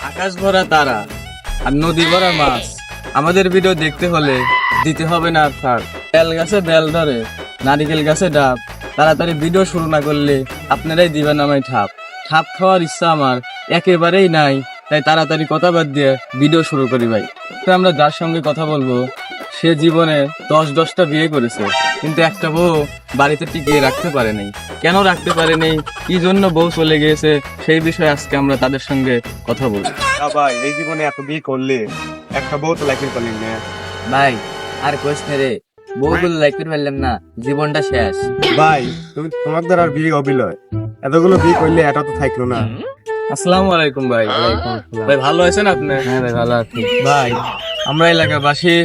আকাশ ভরা তারা আর নদী ভরা মাছ। আমাদের ভিডিও দেখতে হলে দিতে হবে না আর থাক। বেল গাছে বেল ধরে, নারিকেল গাছে ডাব। তাড়াতাড়ি ভিডিও শুরু না করলে আপনারাই দিবেন আমায় ঠাপ। ঠাপ খাওয়ার ইচ্ছা আমার একেবারেই নাই, তাই তাড়াতাড়ি কথা বাদ দিয়ে ভিডিও শুরু করি ভাই। তো আমরা যার সঙ্গে কথা বলবো সে জীবনে 10-10টা বিয়ে করেছে, কিন্তু একটা বউ বাড়িতে টিকিয়ে রাখতে পারে নাই। কেন রাখতে পারে নাই, কি জন্য বউ চলে গিয়েছে, সেই বিষয়ে আজকে আমরা তাদের সঙ্গে কথা বলবো। ভাই এই জীবনে এত বিয়ে করলে একটা বউ তো লাইফের করলেন না ভাই আর কোশ রে, বউগুলো লাইক করে ফেললাম না, জীবনটা শেষ। ভাই। তোমার দ্বারা আর বিয়ে অবিলয়, এতগুলো বিয়ে করলে এটা তো থাকলো না। আসসালামু আলাইকুম ভাই। ভাই ভালো আছেন আপনি? হ্যাঁ ভাই ভালো আছি। ভাই আমরা এলাকাবাসী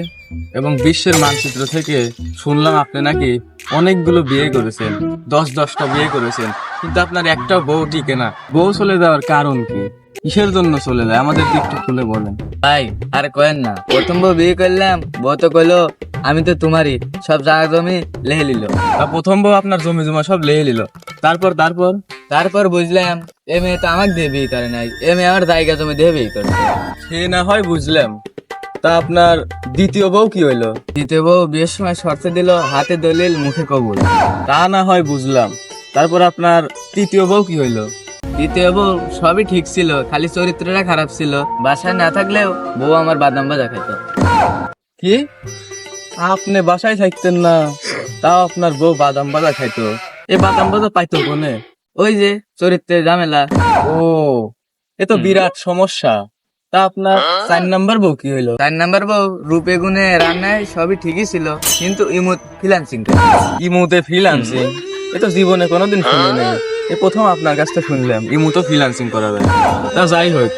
এবং বিশ্বের মানচিত্র থেকে শুনলাম আপনি নাকি অনেকগুলো বিয়ে করেছেন, 10-10টা বিয়ে করেছেন, কিন্তু আপনার একটা বউ টিকে না। বউ চলে যাওয়ার কারণ কি, কিসের জন্য চলে যায়, আমাদের একটু খুলে বলেন। ভাই আর কয়েন না, প্রথম বউ বিয়ে করলাম, বউ তো কইলো আমি তো তোমারই, সব জায়গা জমি লেহে নিল। প্রথম বউ আপনার জমি জমা সব লেগে নিল, তারপর তারপর তারপর বুঝলাম এ মেয়ে তো আমাকে দিয়ে বিয়ে করে নাই, এ মেয়ে আমার জায়গা জমি দিয়ে বিয়ে করছে। সে না হয় বুঝলাম, তা আপনার দ্বিতীয় বউ কি হইলো? দ্বিতীয় বউ বিয়ের সময় শর্তে দিল, হাতে দলিল মুখে কবুল। তা না হয় বুঝলাম, তারপর আপনার তৃতীয় বউ কি হইলো? দ্বিতীয় বউ সবই ঠিক ছিল, খালি চরিত্রটা খারাপ ছিল। বাসায় না থাকলেও বউ আমার বাদাম ভাজা খেত। কি, আপনি বাসায় থাকতেন না, তাও আপনার বউ বাদাম ভাজা খাইতো? এই বাদাম ভাজা পাইতো কোনে? ওই যে চরিত্রের ঝামেলা। ও, এ তো বিরাট সমস্যা। তা আপনার 4 নাম্বার বউ কি হইলো? 4 নাম্বার বউ রূপে গুণে রান্নায় সবই ঠিকই ছিল, কিন্তু ইমুত ফ্রিল্যান্সিং। ইমুতে ফ্রিল্যান্সিং? এ তো জীবনে কোনোদিন শুনি নাই, এ প্রথম আপনার কাছ থেকে শুনলাম ইমুতে ফ্রিল্যান্সিং করাবে। তা যাই হোক,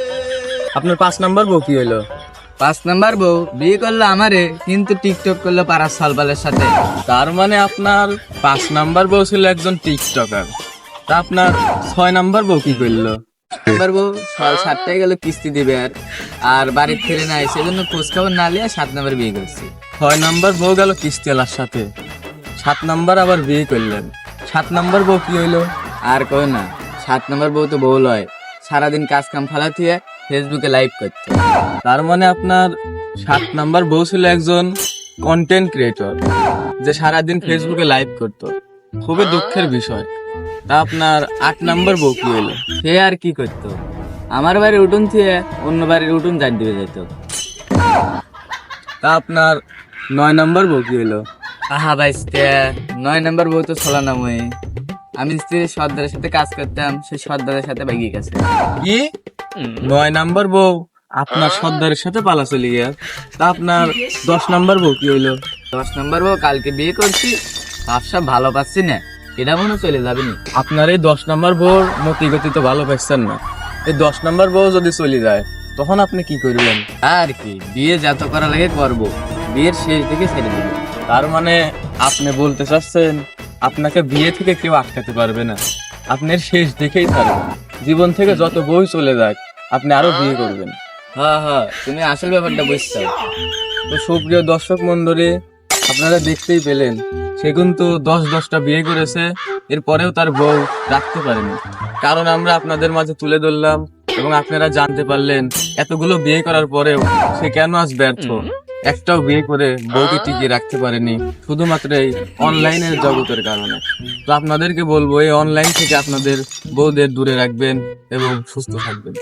আপনার 5 নাম্বার বউ কি হইলো? 5 নাম্বার বউ বিয়ে করলো আমারে, কিন্তু টিকটক করলো পাড়ার সালবালের সাথে। তার মানে আপনার 5 নাম্বার বউ ছিল একজন টিকটকার। তা আপনার 6 নাম্বার বউ কি করলো? নাম্বার বউ 7টায় গেল কিস্তি দিবে আর বাড়ির ফিরে নাই, সেজন্য খোঁজ খবর না লিয়ে 7 নাম্বার বিয়ে করছি। 6 নাম্বার বউ গেল কিস্তিওয়ালার সাথে, 7 নাম্বার আবার বিয়ে করলেন। 7 নাম্বার বউ কি হইলো? আর কই না, 7 নাম্বার বউ তো বউ লয়, সারাদিন কাজ কাম ফালা দিয়ে ফেসবুকে লাইভ করতো। তার মানে আপনার 7 নাম্বার বউ ছিল একজন কন্টেন্ট ক্রিয়েটর, যে সারাদিন ফেসবুকে লাইভ করতো। খুবই দুঃখের বিষয়। তা আপনার 8 নাম্বার বউ কি হইলো? সে আর কি করতো, আমার বাড়ির উঠুন থেকে অন্য বাড়ির উঠুন জাট দিবে যেত। তা আপনার 9 নাম্বার বউ কি হইলো? আহা বাইস্তে, 9 নাম্বার বউ তো ছলা নামই। আমি স্ত্রীর সর্দারের সাথে কাজ করতাম, সেই সর্দারের সাথে বাইকে গেছে। কি, 9 নাম্বার বউ আপনার সর্দারের সাথে পালা চলে গিয়া? তা আপনার 10 নাম্বার বউ কি হইলো? 10 নাম্বার বউ কালকে বিয়ে করছি, ভাবসাব ভালো পাচ্ছি না, এটা মনে হয় চলে যাবে নি। আপনার এই 10 নাম্বার বউর মতি গতি তো ভালো পাইছেন না। এই 10 নাম্বার বউ যদি চলে যায় তখন আপনি কি করবেন? আর কি, বিয়ে যত করা লাগে করবো, বিয়ের শেষ দিকে ছেড়ে দেবো। তার মানে আপনি বলতে চাচ্ছেন আপনাকে বিয়ে থেকে কেউ আটকাতে পারবে না, আপনার শেষ দেখেই ছাড়বেন। জীবন থেকে যত বই চলে যাক আপনি আরো বিয়ে করবেন। হ্যাঁ হ্যাঁ, তুমি আসল ব্যাপারটা বুঝছো। তো সুপ্রিয় দর্শক মন্ডলী, আপনারা দেখতেই পেলেন সে কিন্তু 10-10টা বিয়ে করেছে, এরপরেও তার বউ রাখতে পারেনি। কারণ আমরা আপনাদের মাঝে তুলে ধরলাম এবং আপনারা জানতে পারলেন এতগুলো বিয়ে করার পরেও সে কেন আজ ব্যর্থ। একটাও বিয়ে করে বউকে টিকিয়ে রাখতে পারেনি, শুধুমাত্র এই অনলাইনের জগতের কারণে। তো আপনাদেরকে বলবো এই অনলাইন থেকে আপনাদের বউদের দূরে রাখবেন এবং সুস্থ থাকবেন।